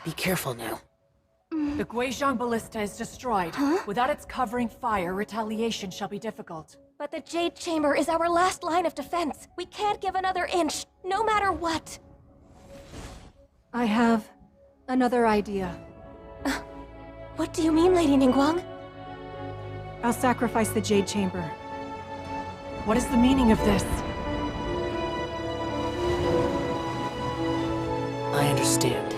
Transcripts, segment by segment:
Be careful now. The Guizhong Ballista is destroyed. Without its covering fire, retaliation shall be difficult. But the Jade Chamber is our last line of defense. We can't give another inch, no matter what. I have another idea. What do you mean, Lady Ningguang? I'll sacrifice the Jade Chamber. What is the meaning of this? I understand.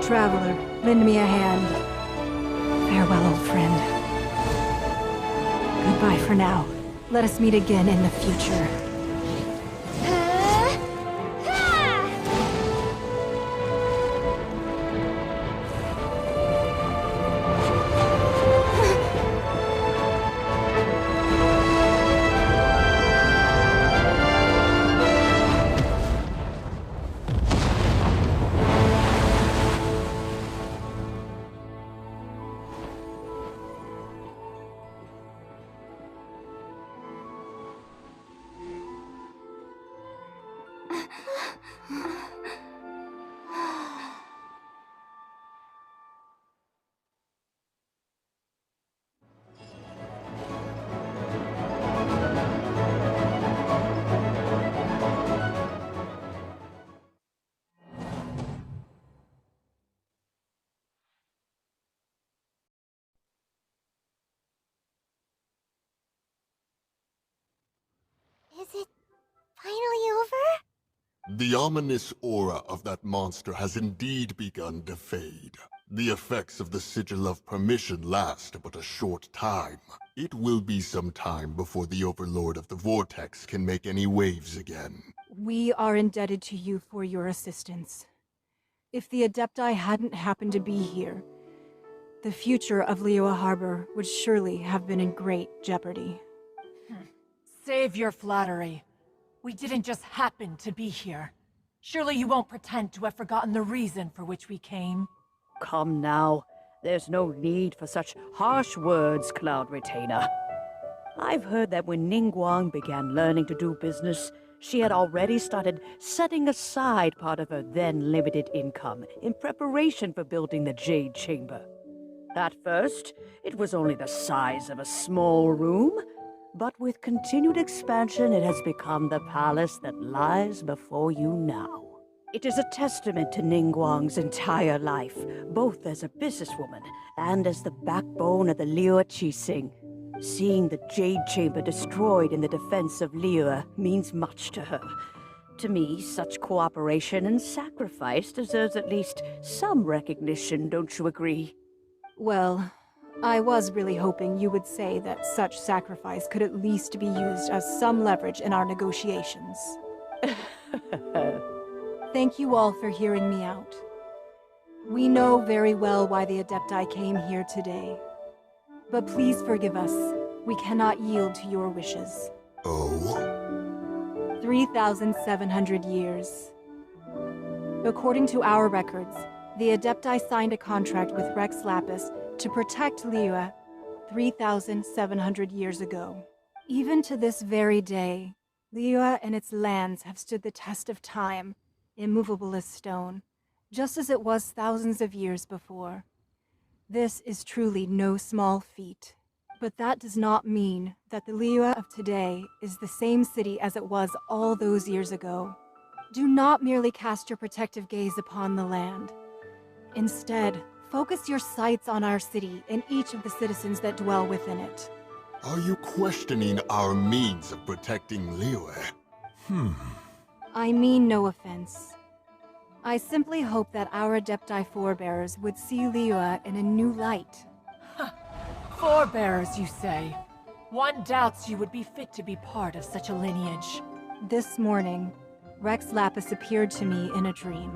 Traveler, lend me a hand. Farewell, old friend. Goodbye for now. Let us meet again in the future. Is it finally over? The ominous aura of that monster has indeed begun to fade. The effects of the Sigil of Permission last but a short time. It will be some time before the Overlord of the Vortex can make any waves again. We are indebted to you for your assistance. If the Adepti hadn't happened to be here, the future of Liyue Harbor would surely have been in great jeopardy. Save your flattery. We didn't just happen to be here. Surely you won't pretend to have forgotten the reason for which we came. Come now. There's no need for such harsh words, Cloud Retainer. I've heard that when Ningguang began learning to do business, she had already started setting aside part of her then limited income in preparation for building the Jade Chamber. At first, it was only the size of a small room, but with continued expansion, it has become the palace that lies before you now. It is a testament to Ningguang's entire life, both as a businesswoman and as the backbone of the Liyue Qixing. Seeing the Jade Chamber destroyed in the defense of Liyue means much to her. To me, such cooperation and sacrifice deserves at least some recognition, don't you agree? Well, I was really hoping you would say that such sacrifice could at least be used as some leverage in our negotiations. Thank you all for hearing me out. We know very well why the Adepti came here today. But please forgive us. We cannot yield to your wishes. Oh? 3,700 years. According to our records, the Adepti signed a contract with Rex Lapis to protect Liyue 3,700 years ago. Even to this very day, Liyue and its lands have stood the test of time, immovable as stone, just as it was thousands of years before. This is truly no small feat. But that does not mean that the Liyue of today is the same city as it was all those years ago. Do not merely cast your protective gaze upon the land. Instead, focus your sights on our city and each of the citizens that dwell within it. Are you questioning our means of protecting Liyue? I mean no offense. I simply hope that our Adepti forebears would see Liyue in a new light. Forebearers, you say? One doubts you would be fit to be part of such a lineage. This morning, Rex Lapis appeared to me in a dream.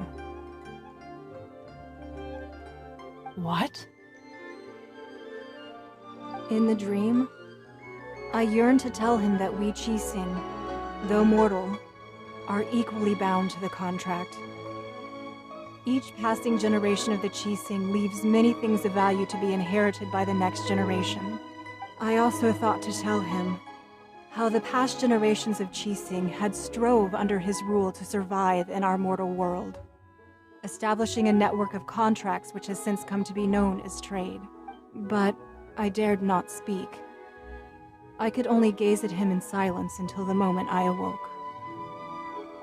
What? In the dream, I yearned to tell him that we Qixing, though mortal, are equally bound to the contract. Each passing generation of the Qixing leaves many things of value to be inherited by the next generation. I also thought to tell him how the past generations of Qixing had strove under his rule to survive in our mortal world, establishing a network of contracts which has since come to be known as trade. But I dared not speak. I could only gaze at him in silence until the moment I awoke.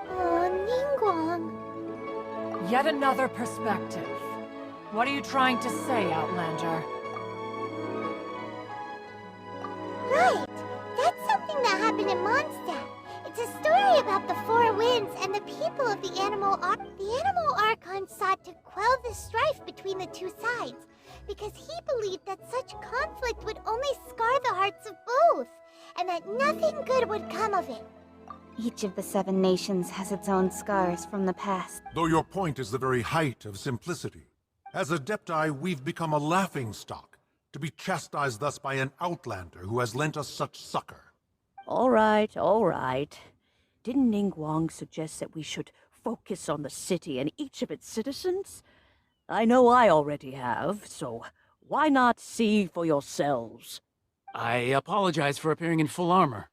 Oh, Ningguang. Yet another perspective. What are you trying to say, Outlander? Right! That's something that happened in Mondstadt. It's a story about the Four Winds and the people of the Animal Archon. The Animal Archon sought to quell the strife between the two sides, because he believed that such conflict would only scar the hearts of both, and that nothing good would come of it. Each of the 7 nations has its own scars from the past. Though your point is the very height of simplicity. As Adepti, we've become a laughingstock, to be chastised thus by an outlander who has lent us such succor. All right, all right. Didn't Ningguang suggest that we should focus on the city and each of its citizens? I know I already have, so why not see for yourselves? I apologize for appearing in full armor.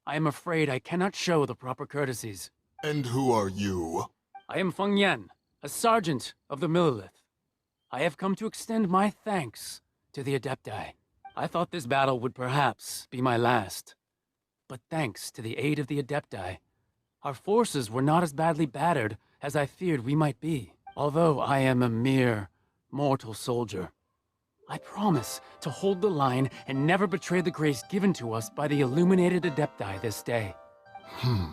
I am afraid I cannot show the proper courtesies. And who are you? I am Feng Yan, a sergeant of the Millelith. I have come to extend my thanks to the Adepti. I thought this battle would perhaps be my last. But thanks to the aid of the Adepti, our forces were not as badly battered as I feared we might be. Although I am a mere mortal soldier, I promise to hold the line and never betray the grace given to us by the illuminated Adepti this day. Huh?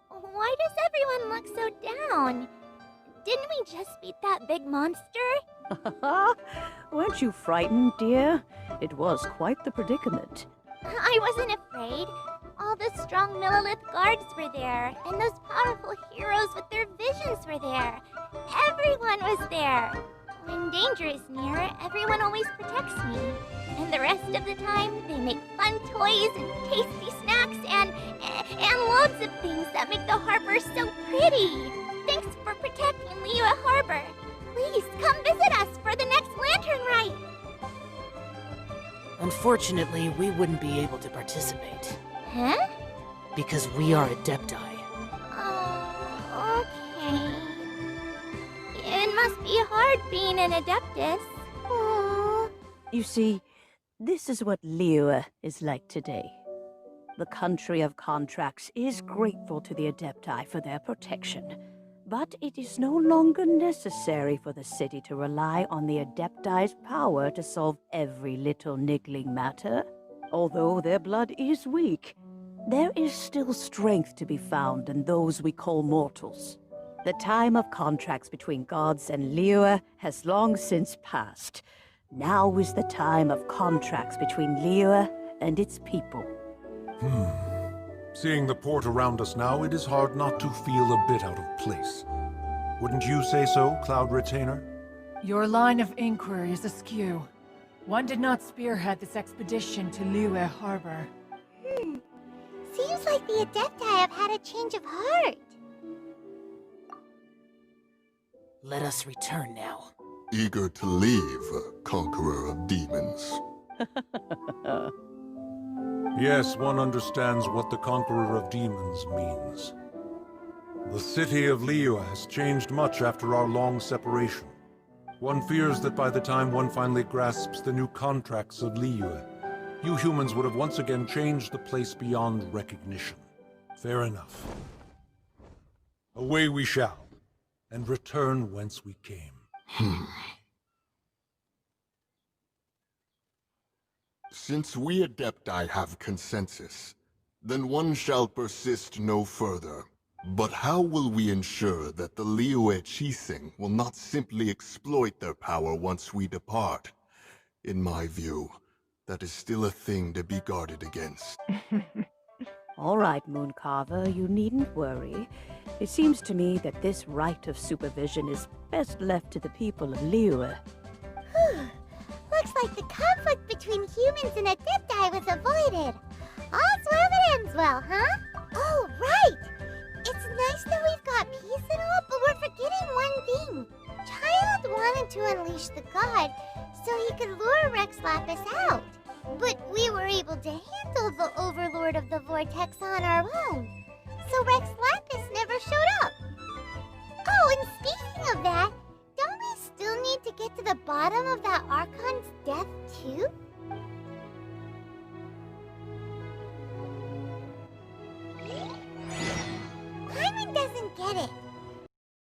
Why does everyone look so down? Didn't we just beat that big monster? Weren't you frightened, dear? It was quite the predicament. I wasn't afraid. All the strong Millelith guards were there, and those powerful heroes with their visions were there. Everyone was there. When danger is near, everyone always protects me. And the rest of the time, they make fun toys and tasty snacks and loads of things that make the harbor so pretty. Thanks for protecting Liyue Harbor. Please come visit us for the next lantern rite. Unfortunately, we wouldn't be able to participate. Huh? Because we are Adepti. Oh, okay. It must be hard being an Adeptus. Oh. You see, this is what Liyue is like today. The country of contracts is grateful to the Adepti for their protection, but it is no longer necessary for the city to rely on the Adepti's power to solve every little niggling matter. Although their blood is weak, there is still strength to be found in those we call mortals. The time of contracts between gods and Liyue has long since passed. Now is the time of contracts between Liyue and its people. Seeing the port around us now, it is hard not to feel a bit out of place. Wouldn't you say so, Cloud Retainer? Your line of inquiry is askew. One did not spearhead this expedition to Liyue Harbor. Seems like the Adepti have had a change of heart. Let us return now. Eager to leave, conqueror of demons. Yes, one understands what the Conqueror of Demons means. The city of Liyue has changed much after our long separation. One fears that by the time one finally grasps the new contracts of Liyue, you humans would have once again changed the place beyond recognition. Fair enough. Away we shall, and return whence we came. Since we Adepti have consensus, then one shall persist no further. But how will we ensure that the Liyue Qixing will not simply exploit their power once we depart? In my view, that is still a thing to be guarded against. All right, Mooncarver, you needn't worry. It seems to me that this right of supervision is best left to the people of Liyue. Looks like the conflict between humans and Adepti was avoided. All's well that ends well, huh? Oh, right! It's nice that we've got peace and all, but we're forgetting one thing. Child wanted to unleash the god so he could lure Rex Lapis out. But we were able to handle the Overlord of the Vortex on our own. So Rex Lapis never showed up. Oh, and speaking of that, don't we still need to get to the bottom of that Archon's death too?